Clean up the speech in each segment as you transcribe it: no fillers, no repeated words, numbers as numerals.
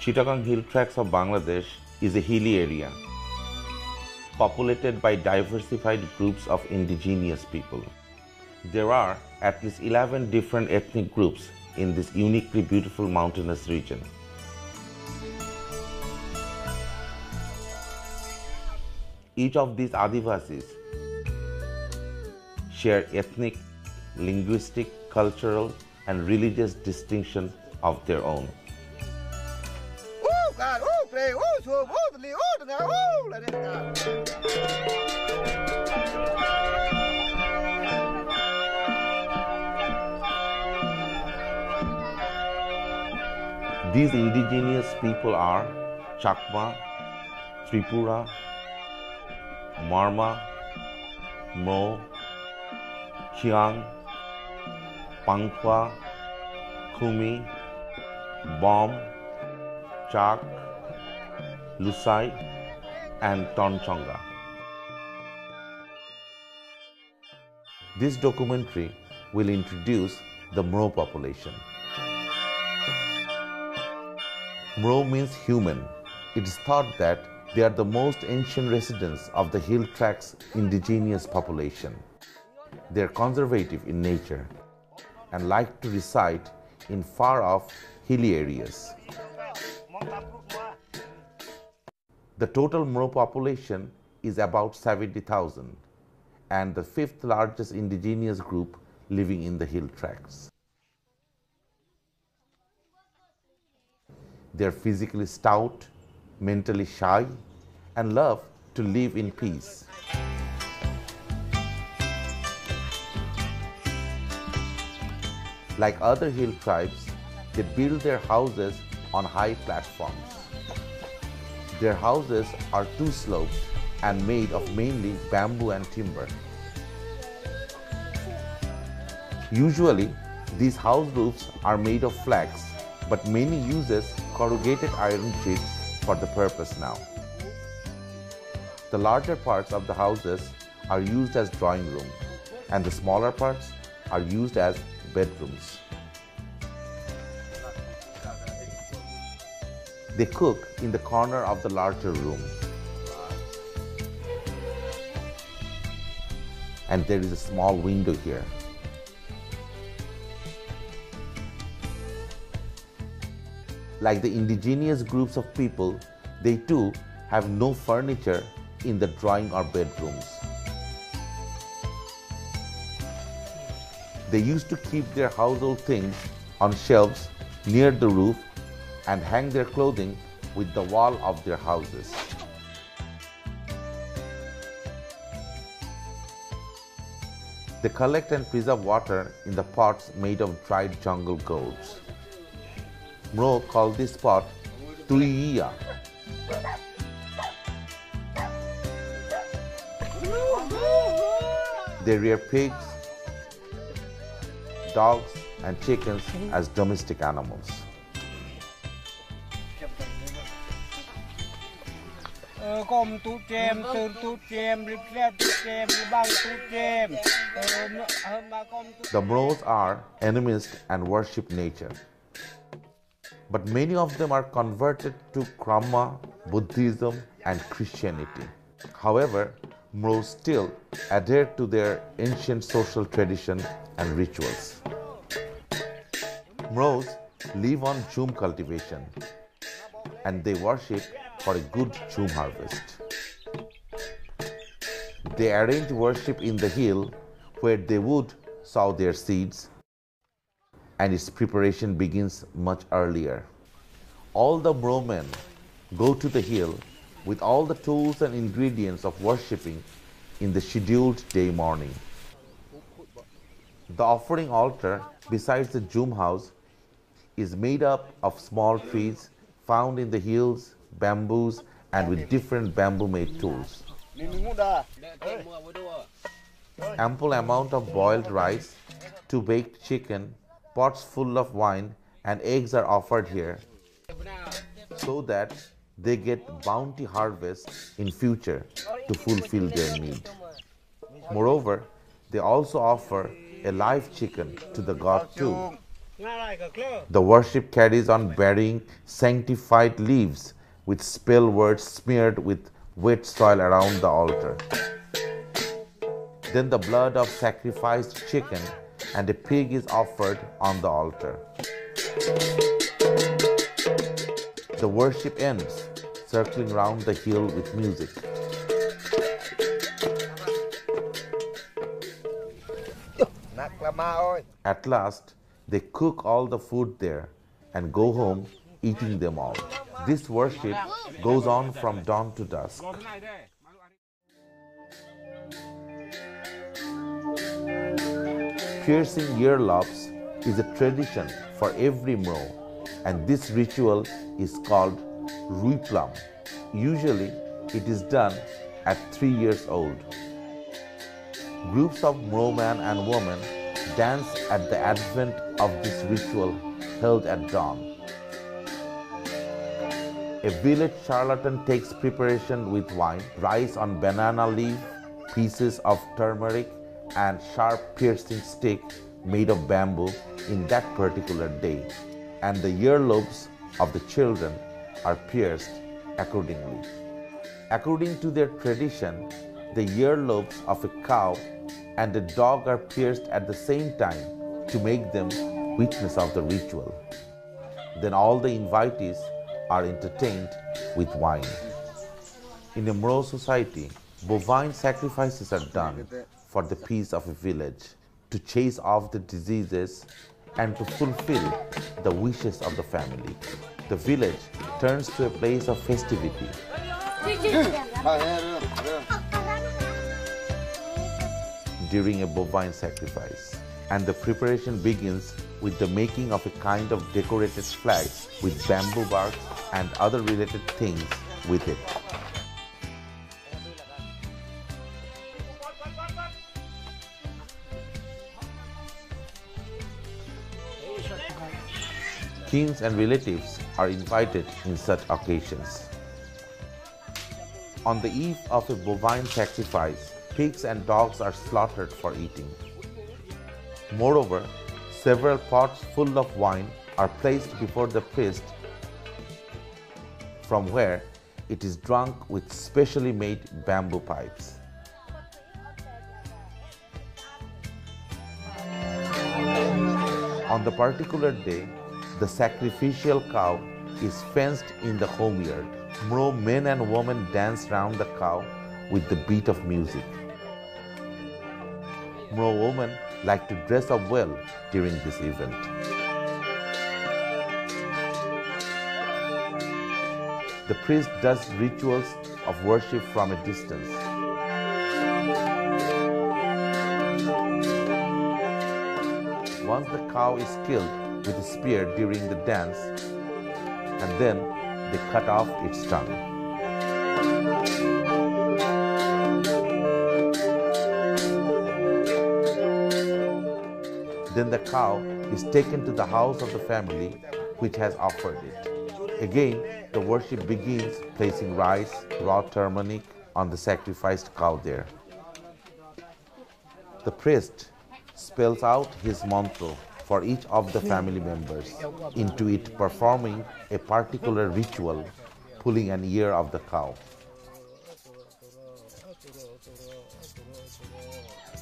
Chittagong Hill Tracts of Bangladesh is a hilly area populated by diversified groups of indigenous people. There are at least 11 different ethnic groups in this uniquely beautiful mountainous region. Each of these Adivasis share ethnic, linguistic, cultural, and religious distinction of their own. These indigenous people are Chakma, Tripura, Marma, Mro, Chiang, Pangkhwa, Khumi, Bom, Chak, Lusai, and Tonchonga. This documentary will introduce the Mro population. Mro means human. It is thought that they are the most ancient residents of the hill tracts indigenous population. They are conservative in nature and like to reside in far-off hilly areas. The total Mro population is about 70,000 and the fifth largest indigenous group living in the hill tracts. They are physically stout, mentally shy, and love to live in peace. Like other hill tribes, they build their houses on high platforms. Their houses are two-sloped and made of mainly bamboo and timber. Usually, these house roofs are made of flax, but many uses corrugated iron sheets for the purpose now. The larger parts of the houses are used as drawing room, and the smaller parts are used as bedrooms. They cook in the corner of the larger room. And there is a small window here. Like the indigenous groups of people, they too have no furniture in the drawing or bedrooms. They used to keep their household things on shelves near the roof and hang their clothing with the wall of their houses. They collect and preserve water in the pots made of dried jungle gourds. Mro called this pot Tuiya. They rear pigs, dogs, and chickens as domestic animals. The Mros are animist and worship nature. But many of them are converted to Krama, Buddhism, and Christianity. However, Mros still adhere to their ancient social tradition and rituals. Mros live on jhum cultivation and they worship for a good jhum harvest. They arrange worship in the hill where they would sow their seeds, and its preparation begins much earlier. All the Mro men go to the hill with all the tools and ingredients of worshipping in the scheduled day morning. The offering altar besides the jhum house is made up of small trees found in the hills, bamboos, and with different bamboo-made tools. Ample amount of boiled rice, 2 baked chicken, pots full of wine, and eggs are offered here so that they get bounty harvests in future to fulfill their need. Moreover, they also offer a live chicken to the god too, The worship carries on bearing sanctified leaves with spell words smeared with wet soil around the altar. Then the blood of sacrificed chicken and a pig is offered on the altar. The worship ends, circling round the hill with music. At last, they cook all the food there and go home eating them all. This worship goes on from dawn to dusk. Piercing earlobes is a tradition for every Mro, and this ritual is called Ruiplum. Usually, it is done at 3 years old. Groups of Mro man and woman dance at the advent of this ritual held at dawn. A village charlatan takes preparation with wine, rice on banana leaf, pieces of turmeric, and sharp piercing stick made of bamboo in that particular day, and the earlobes of the children are pierced accordingly. According to their tradition, the earlobes of a cow and a dog are pierced at the same time to make them witness of the ritual. Then all the invitees are entertained with wine. In a Mro society, bovine sacrifices are done for the peace of a village, to chase off the diseases and to fulfill the wishes of the family. The village turns to a place of festivity. During a bovine sacrifice, and the preparation begins with the making of a kind of decorated flag with bamboo bark and other related things with it. Kings and relatives are invited in such occasions. On the eve of a bovine sacrifice, pigs and dogs are slaughtered for eating. Moreover, several pots full of wine are placed before the priest, from where it is drunk with specially made bamboo pipes. On the particular day, the sacrificial cow is fenced in the home yard. Mro men and women dance round the cow with the beat of music. Mro women like to dress up well during this event. The priest does rituals of worship from a distance. Once the cow is killed with a spear during the dance, and then they cut off its tongue. Then the cow is taken to the house of the family which has offered it. Again, the worship begins, placing rice, raw turmeric on the sacrificed cow there. The priest spells out his mantra for each of the family members, into it performing a particular ritual, pulling an ear of the cow.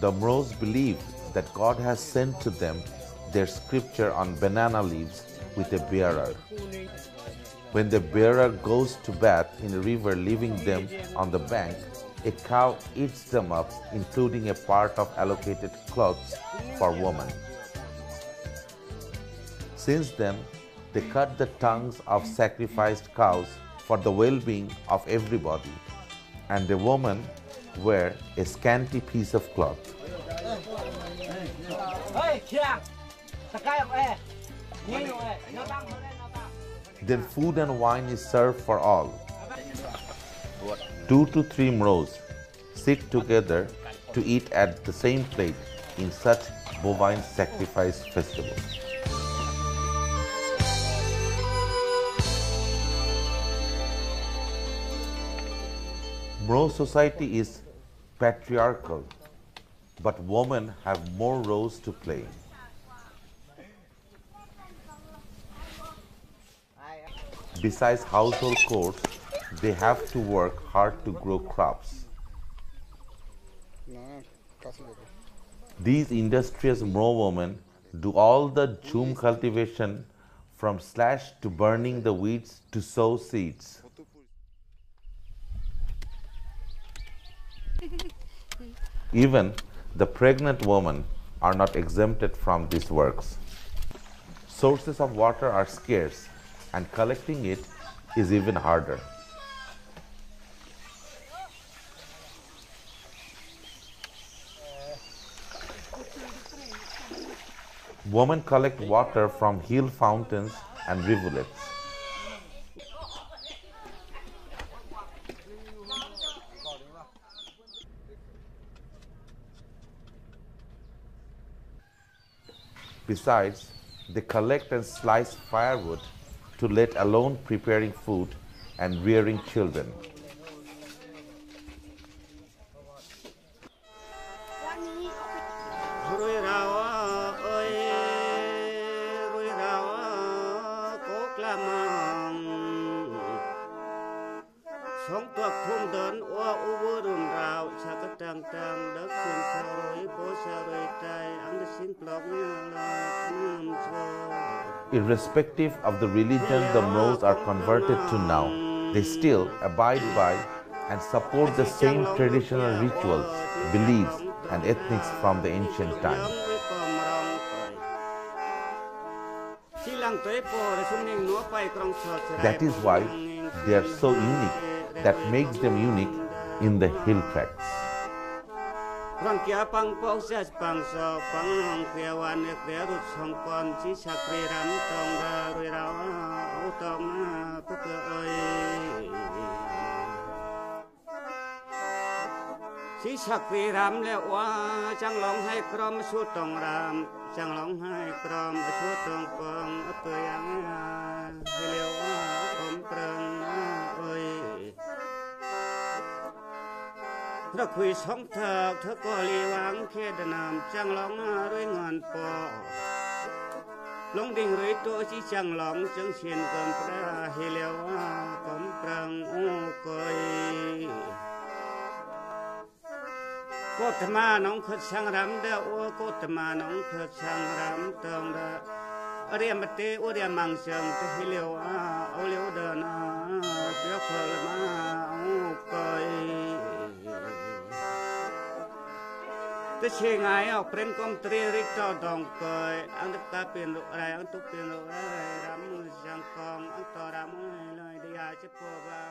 The Mros believe that God has sent to them their scripture on banana leaves with a bearer. When the bearer goes to bath in a river, leaving them on the bank, a cow eats them up, including a part of allocated clothes for women. Since then, they cut the tongues of sacrificed cows for the well-being of everybody, and the woman wear a scanty piece of cloth. Then food and wine is served for all. 2 to 3 Mros sit together to eat at the same plate in such bovine sacrifice festival. Mro society is patriarchal, but women have more roles to play. Besides household chores, they have to work hard to grow crops. These industrious Mro women do all the jhum cultivation from slash to burning the weeds to sow seeds. Even the pregnant women are not exempted from these works. Sources of water are scarce and collecting it is even harder. Women collect water from hill fountains and rivulets. Besides, they collect and slice firewood to let alone preparing food and rearing children. Irrespective of the religion the Mros are converted to now, they still abide by and support the same traditional rituals, beliefs, and ethics from the ancient times. That is why they are so unique, that makes them unique in the hill tracts. Thơ quỳ sống thơ thơ có li vang kia đàn nam chẳng lòng rơi ngàn po long đình rơi to chỉ chẳng lòng chẳng xin cầm pra hi leo cầm prang ô coi cô thà ma nong khất sang ram đa ô cô thà ma nong khất sang ram tông đa riêng mặt tê ô riêng mang sang tê hi leo ô leo đàn tiếc phật ma ô coi tất nhiên ai học bên công ty rít cho đồng cười anh được ta tiền độ này anh tục tiền độ này làm sang con anh to làm lời đi ai chết po ba